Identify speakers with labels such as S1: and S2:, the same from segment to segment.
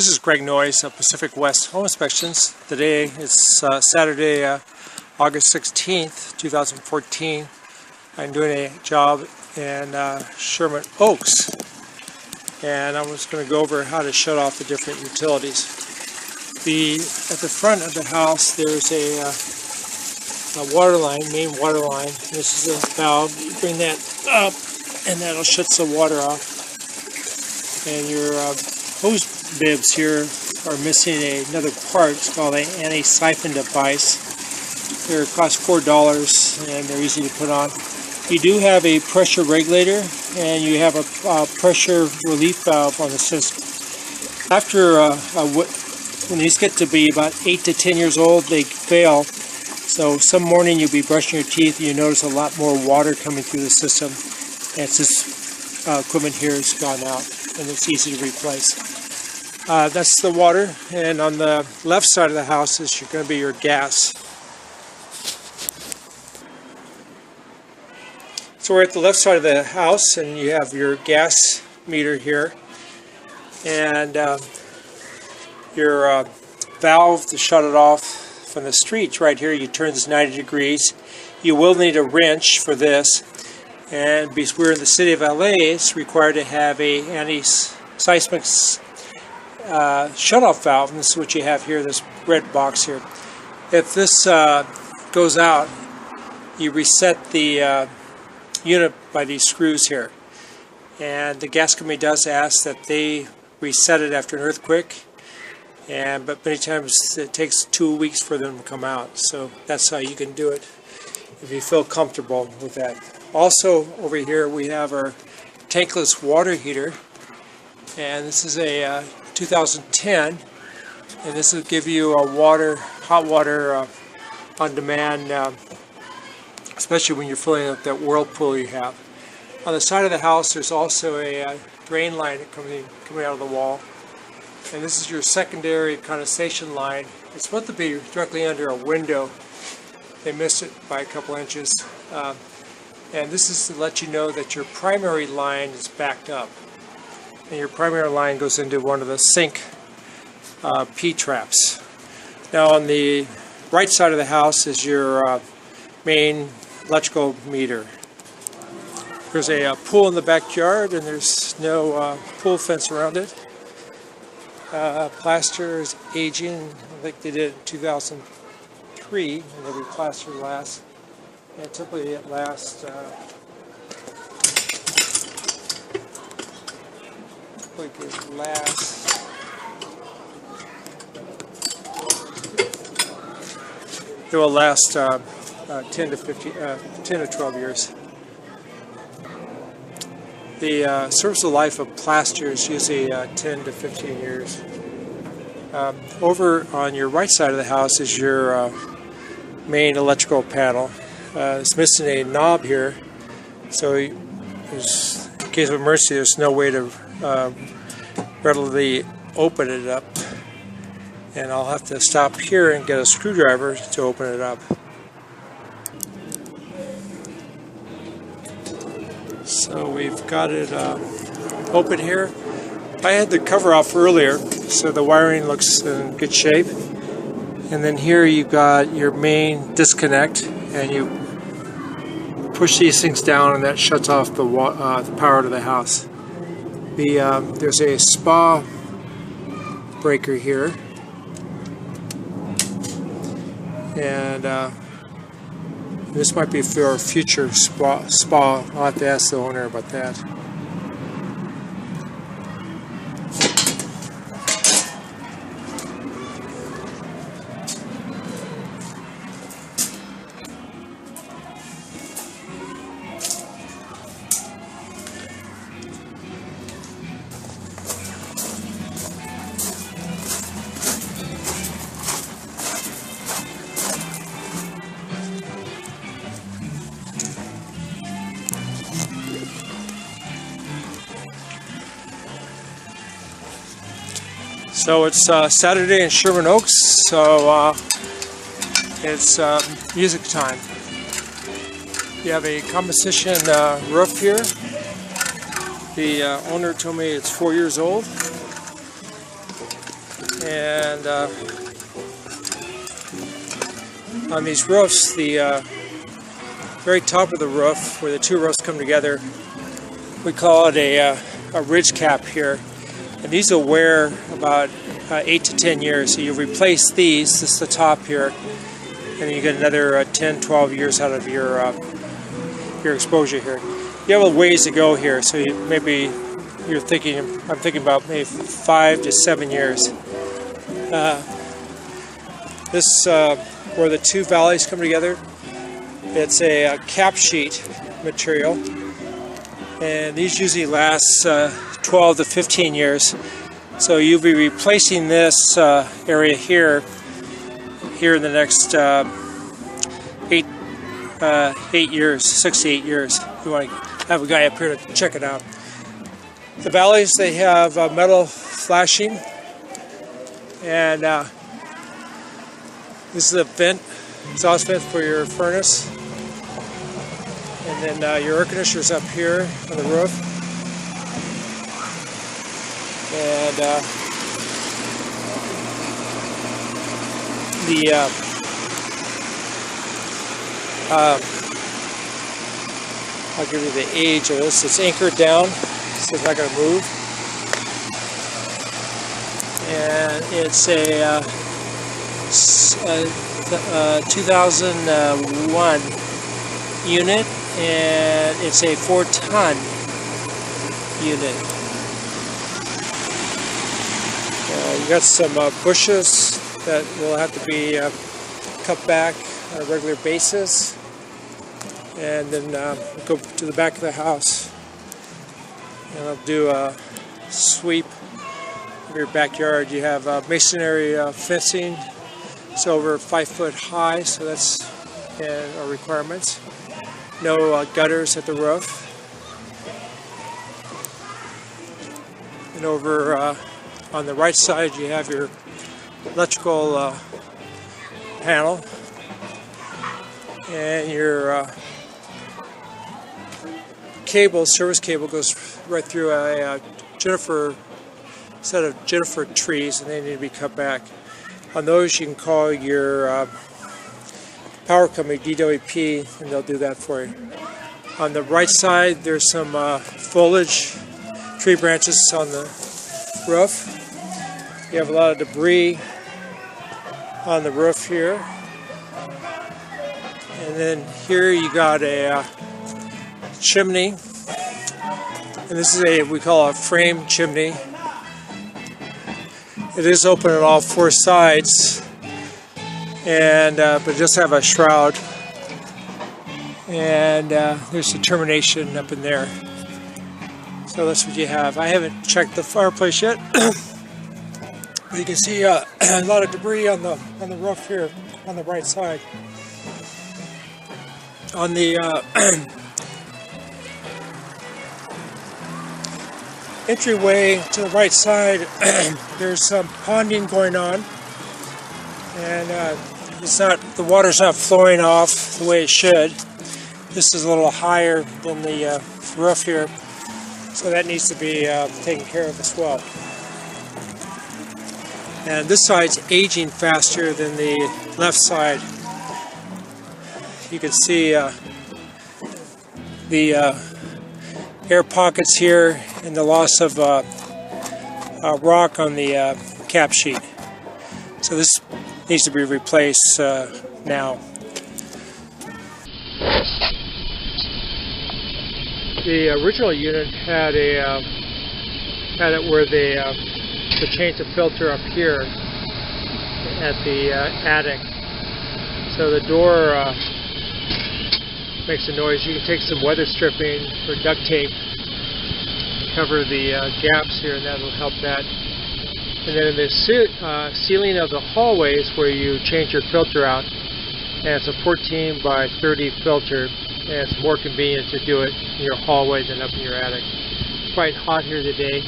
S1: This is Greg Noyes of Pacific West Home Inspections. Today is Saturday, August 16th, 2014. I'm doing a job in Sherman Oaks, and I'm just going to go over how to shut off the different utilities. At the front of the house, there's a water line, main water line. This is a valve. You bring that up, and that'll shut the water off. And your hose bibs here are missing another part. It's called an anti-siphon device. They cost $4 and they're easy to put on. You do have a pressure regulator and you have a pressure relief valve on the system. After when these get to be about 8 to 10 years old, they fail. So some morning you'll be brushing your teeth and you notice a lot more water coming through the system. And it's this equipment here has gone out and it's easy to replace. That's the water, and on the left side of the house is going to be your gas. So we're at the left side of the house, and you have your gas meter here, and your valve to shut it off from the street right here. You turn this 90 degrees. You will need a wrench for this, and because we're in the city of LA, it's required to have a anti-seismic shut-off valve, and this is what you have here, this red box here. If this goes out, you reset the unit by these screws here, and the gas company does ask that they reset it after an earthquake, but many times it takes 2 weeks for them to come out, so that's how you can do it if you feel comfortable with that. Also over here we have our tankless water heater, and this is a 2010, and this will give you a hot water on demand, especially when you're filling up that whirlpool you have. On the side of the house there's also a drain line coming out of the wall, and this is your secondary condensation line. It's supposed to be directly under a window. They missed it by a couple inches, and this is to let you know that your primary line is backed up. And your primary line goes into one of the sink P-traps. Now on the right side of the house is your main electrical meter. There's a pool in the backyard, and there's no pool fence around it. Plaster is aging. I think they did it in 2003, and they replastered last. And typically it lasts it will last 10 to 12 years. The service of life of plaster is usually 10 to 15 years. Over on your right side of the house is your main electrical panel. It's missing a knob here, so in case of emergency there's no way to readily open it up, and I'll have to stop here and get a screwdriver to open it up. So we've got it open here. I had the cover off earlier, so the wiring looks in good shape. And then here you've got your main disconnect, and you push these things down, and that shuts off the power to the house. There's a spa breaker here, and this might be for a future spa. I'll have to ask the owner about that. So it's Saturday in Sherman Oaks, so it's music time. You have a composition roof here. The owner told me it's 4 years old. And on these roofs, the very top of the roof, where the two roofs come together, we call it a ridge cap here. And these will wear about 8 to 10 years. So you replace these, this is the top here, and then you get another 10, 12 years out of your exposure here. You have a ways to go here, so maybe I'm thinking about maybe 5 to 7 years. This where the two valleys come together, it's a cap sheet material, and these usually last 12 to 15 years. So you'll be replacing this area here in the next 8 years, 6 to 8 years. You want to have a guy up here to check it out. The valleys, they have metal flashing, and this is a vent, exhaust vent for your furnace. And then your air conditioner's up here on the roof. And I'll give you the age of this. It's anchored down, so it's not going to move. And it's a 2001 unit, and it's a 4-ton unit. You got some bushes that will have to be cut back on a regular basis, and then we'll go to the back of the house, and I'll do a sweep of your backyard. You have masonry fencing. It's over 5 foot high, so that's our requirements. No gutters at the roof. And over on the right side, you have your electrical panel, and your cable, service cable, goes right through a set of juniper trees, and they need to be cut back. On those, you can call your power company, DWP, and they'll do that for you. On the right side, there's some foliage, tree branches on the roof. You have a lot of debris on the roof here. And then here you got a chimney. And this is we call a frame chimney. It is open on all 4 sides, and but just have a shroud. And there's a termination up in there. So that's what you have. I haven't checked the fireplace yet, but you can see a lot of debris on the roof here on the right side. On the entryway to the right side, there's some ponding going on, and the water's not flowing off the way it should. This is a little higher than the roof here, so that needs to be taken care of as well. And this side's aging faster than the left side. You can see the air pockets here and the loss of rock on the cap sheet. So this needs to be replaced now. The original unit had it where they change the filter up here at the attic. So the door makes a noise. You can take some weather stripping or duct tape, cover the gaps here, and that'll help that. And then in the ceiling of the hallways where you change your filter out, and it's a 14 by 30 filter, and it's more convenient to do it in your hallway than up in your attic. It's quite hot here today,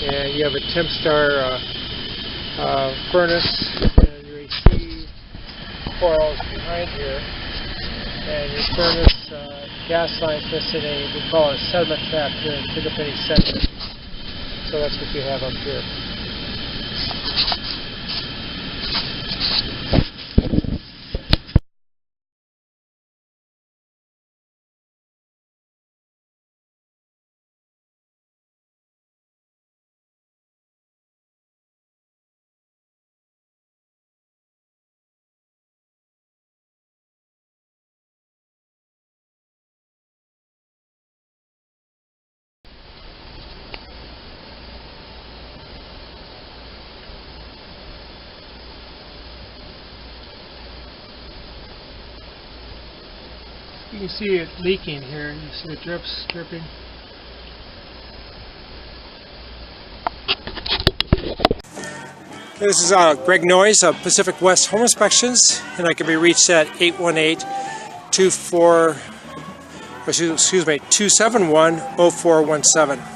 S1: and you have a Tempstar furnace, and your AC coils behind here, and your furnace gas line fits in we call it a sediment trap here, and pick up any sediment. So that's what you have up here. You can see it leaking here. You see the dripping. This is Greg Noyes of Pacific West Home Inspections, and I can be reached at 271-0417.